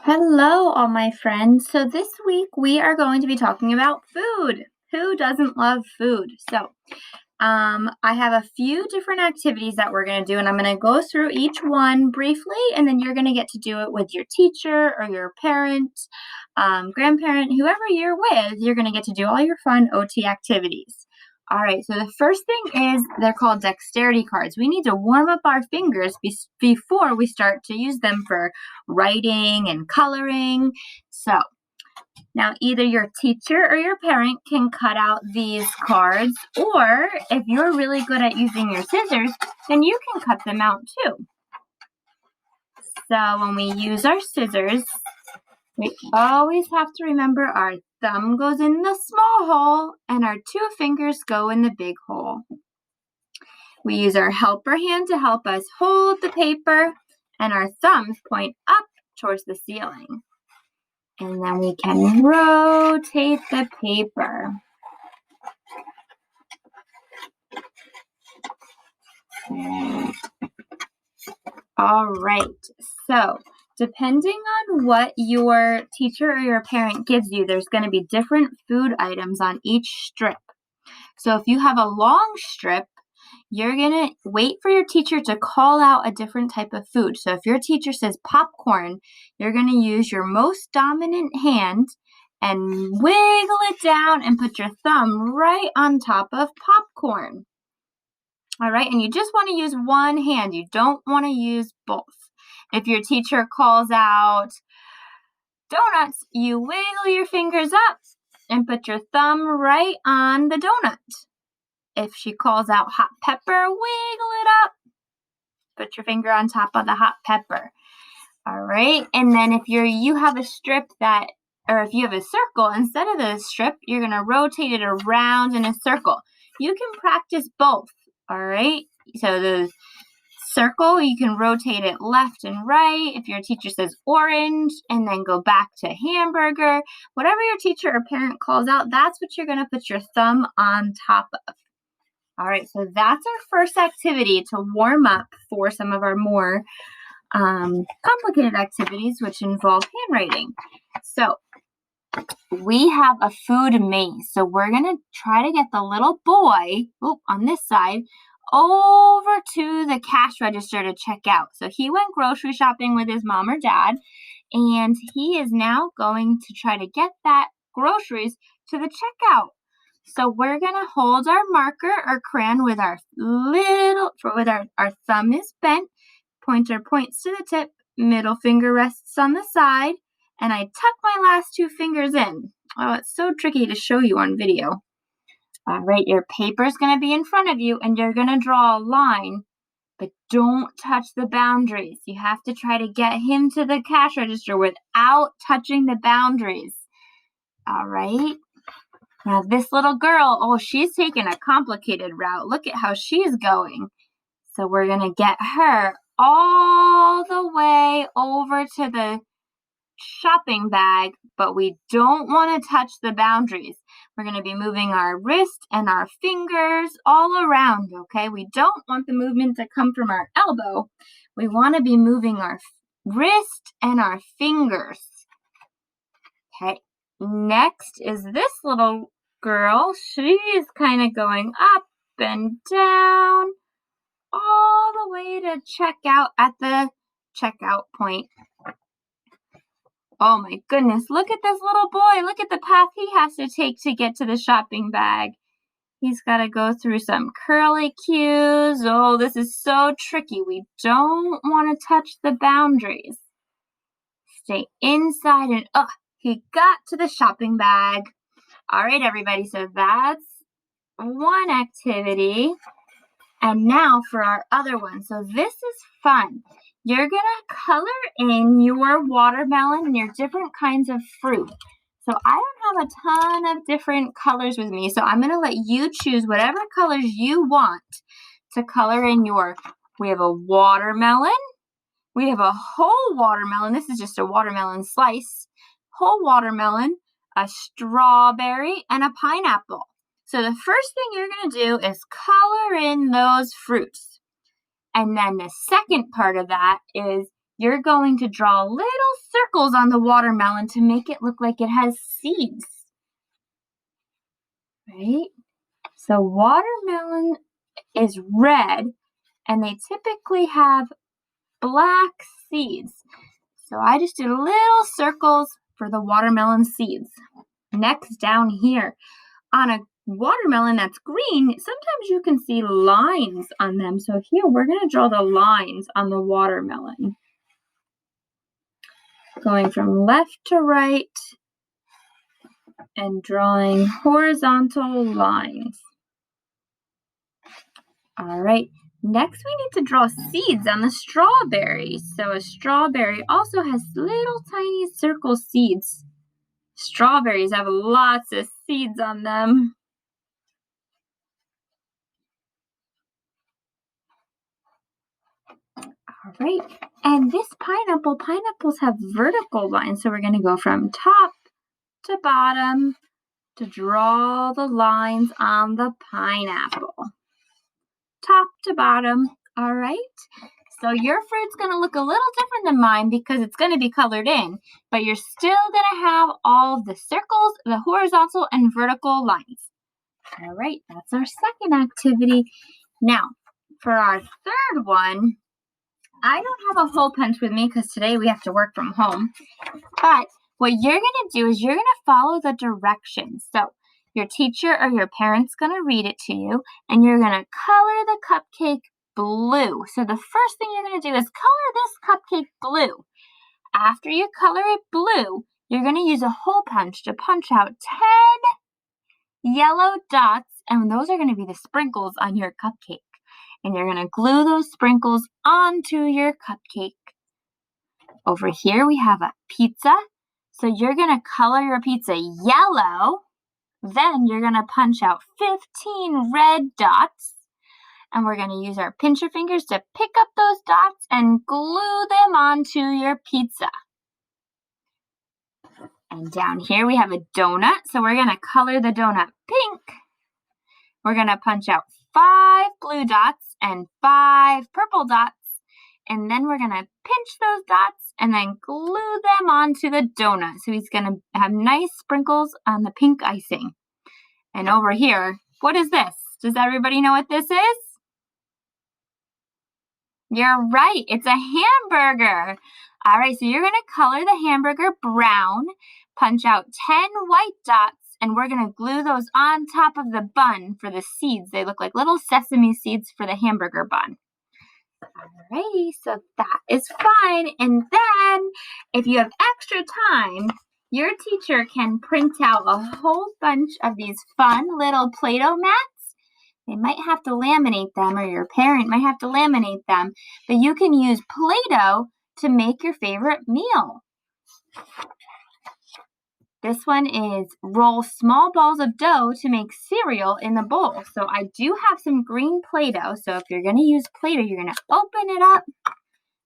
Hello, all my friends. So this week we are going to be talking about food. Who doesn't love food? I have a few different activities that we're going to do, and I'm going to go through each one briefly, and then you're going to get to do it with your teacher or your parent, grandparent, whoever you're with. You're going to get to do all your fun OT activities. All right, so the first thing is they're called dexterity cards. We need to warm up our fingers before we start to use them for writing and coloring. So now either your teacher or your parent can cut out these cards, or if you're really good at using your scissors, then you can cut them out too. So when we use our scissors, we always have to remember our thumb goes in the small hole and our two fingers go in the big hole. We use our helper hand to help us hold the paper, and our thumbs point up towards the ceiling. And then we can rotate the paper. All right, so depending on what your teacher or your parent gives you, there's going to be different food items on each strip. So if you have a long strip, you're going to wait for your teacher to call out a different type of food. So if your teacher says popcorn, you're going to use your most dominant hand and wiggle it down and put your thumb right on top of popcorn. All right, and you just want to use one hand. You don't want to use both. If your teacher calls out donuts, you wiggle your fingers up and put your thumb right on the donut. If she calls out hot pepper, wiggle it up. Put your finger on top of the hot pepper. All right, and then if you have a strip if you have a circle, instead of the strip, you're going to rotate it around in a circle. You can practice both. All right, so the circle, you can rotate it left and right. If your teacher says orange, and then go back to hamburger, whatever your teacher or parent calls out, that's what you're going to put your thumb on top of. All right, so that's our first activity to warm up for some of our more complicated activities, which involve handwriting. So we have a food maze. So we're going to try to get the little boy on this side over to the cash register to check out. So he went grocery shopping with his mom or dad, and he is now going to try to get that groceries to the checkout. So we're going to hold our marker or crayon with our thumb is bent, pointer points to the tip, middle finger rests on the side, and I tuck my last two fingers in. Oh, it's so tricky to show you on video. All right, your paper's going to be in front of you, and you're going to draw a line, but don't touch the boundaries. You have to try to get him to the cash register without touching the boundaries. All right. Now this little girl, she's taking a complicated route. Look at how she's going. So we're going to get her all the way over to the shopping bag, but we don't want to touch the boundaries. We're going to be moving our wrist and our fingers all around, okay? We don't want the movement to come from our elbow. We want to be moving our wrist and our fingers. Okay, next is this little girl. She's kind of going up and down all the way to check out at the checkout point. Oh my goodness, look at this little boy. Look at the path he has to take to get to the shopping bag. He's got to go through some curly cues. Oh, this is so tricky. We don't want to touch the boundaries. Stay inside and, he got to the shopping bag. All right, everybody, so that's one activity. And now for our other one. So this is fun. You're going to color in your watermelon and your different kinds of fruit. So I don't have a ton of different colors with me, so I'm going to let you choose whatever colors you want to color in we have a watermelon. We have a whole watermelon. This is just a watermelon slice. Whole watermelon, a strawberry, and a pineapple. So the first thing you're going to do is color in those fruits. And then the second part of that is you're going to draw little circles on the watermelon to make it look like it has seeds. Right? So watermelon is red, and they typically have black seeds. So I just did little circles for the watermelon seeds. Next, down here, on a watermelon that's green, sometimes you can see lines on them. So here, we're going to draw the lines on the watermelon. Going from left to right and drawing horizontal lines. All right, next we need to draw seeds on the strawberries. So a strawberry also has little tiny circle seeds. Strawberries have lots of seeds on them. All right, and this pineapples have vertical lines. So we're going to go from top to bottom to draw the lines on the pineapple. Top to bottom. All right. So your fruit's going to look a little different than mine because it's going to be colored in, but you're still going to have all the circles, the horizontal and vertical lines. All right, that's our second activity. Now, for our third one, I don't have a hole punch with me because today we have to work from home, but what you're going to do is you're going to follow the directions. So your teacher or your parent's going to read it to you, and you're going to color the cupcake blue. So the first thing you're going to do is color this cupcake blue. After you color it blue, you're going to use a hole punch to punch out 10 yellow dots, and those are going to be the sprinkles on your cupcake. And you're going to glue those sprinkles onto your cupcake. Over here we have a pizza. So you're going to color your pizza yellow. Then you're going to punch out 15 red dots. And we're going to use our pincher fingers to pick up those dots and glue them onto your pizza. And down here we have a donut. So we're going to color the donut pink. We're going to punch out 5 blue dots and 5 purple dots. And then we're going to pinch those dots and then glue them onto the donut. So he's going to have nice sprinkles on the pink icing. And over here, what is this? Does everybody know what this is? You're right, it's a hamburger. All right, so you're going to color the hamburger brown, punch out 10 white dots, and we're going to glue those on top of the bun for the seeds. They look like little sesame seeds for the hamburger bun. Alrighty, so that is fun. And then, if you have extra time, your teacher can print out a whole bunch of these fun little Play-Doh mats. They might have to laminate them, or your parent might have to laminate them, but you can use Play-Doh to make your favorite meal. This one is roll small balls of dough to make cereal in the bowl. So I do have some green Play-Doh. So if you're going to use Play-Doh, you're going to open it up.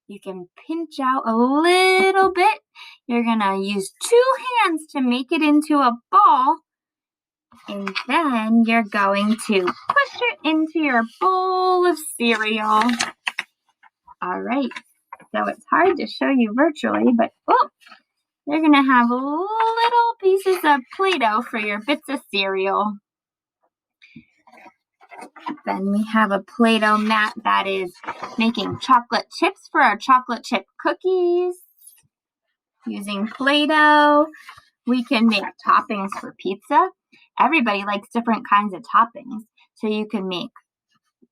You can pinch out a little bit. You're going to use 2 hands to make it into a ball. And then you're going to push it into your bowl of cereal. All right. So it's hard to show you virtually, but you're going to have little pieces of Play-Doh for your bits of cereal. Then we have a Play-Doh mat that is making chocolate chips for our chocolate chip cookies. Using Play-Doh, we can make toppings for pizza. Everybody likes different kinds of toppings. So you can make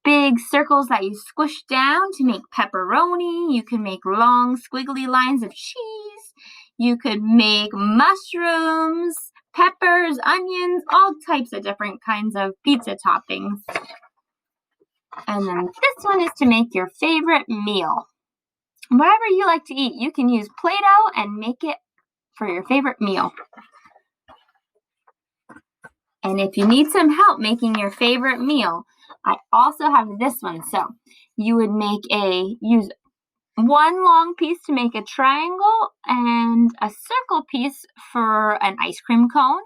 big circles that you squish down to make pepperoni. You can make long squiggly lines of cheese. You could make mushrooms, peppers, onions, all types of different kinds of pizza toppings. And then this one is to make your favorite meal. Whatever you like to eat, you can use Play-Doh and make it for your favorite meal. And if you need some help making your favorite meal, I also have this one. So you would use one long piece to make a triangle and a circle piece for an ice cream cone,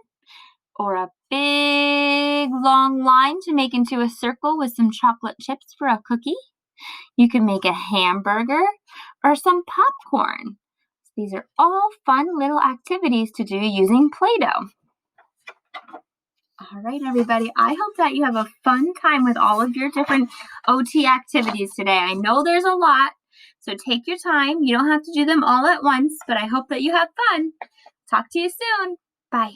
or a big long line to make into a circle with some chocolate chips for a cookie. You can make a hamburger or some popcorn. These are all fun little activities to do using Play-Doh. All right, everybody. I hope that you have a fun time with all of your different OT activities today. I know there's a lot, so take your time. You don't have to do them all at once, but I hope that you have fun. Talk to you soon. Bye.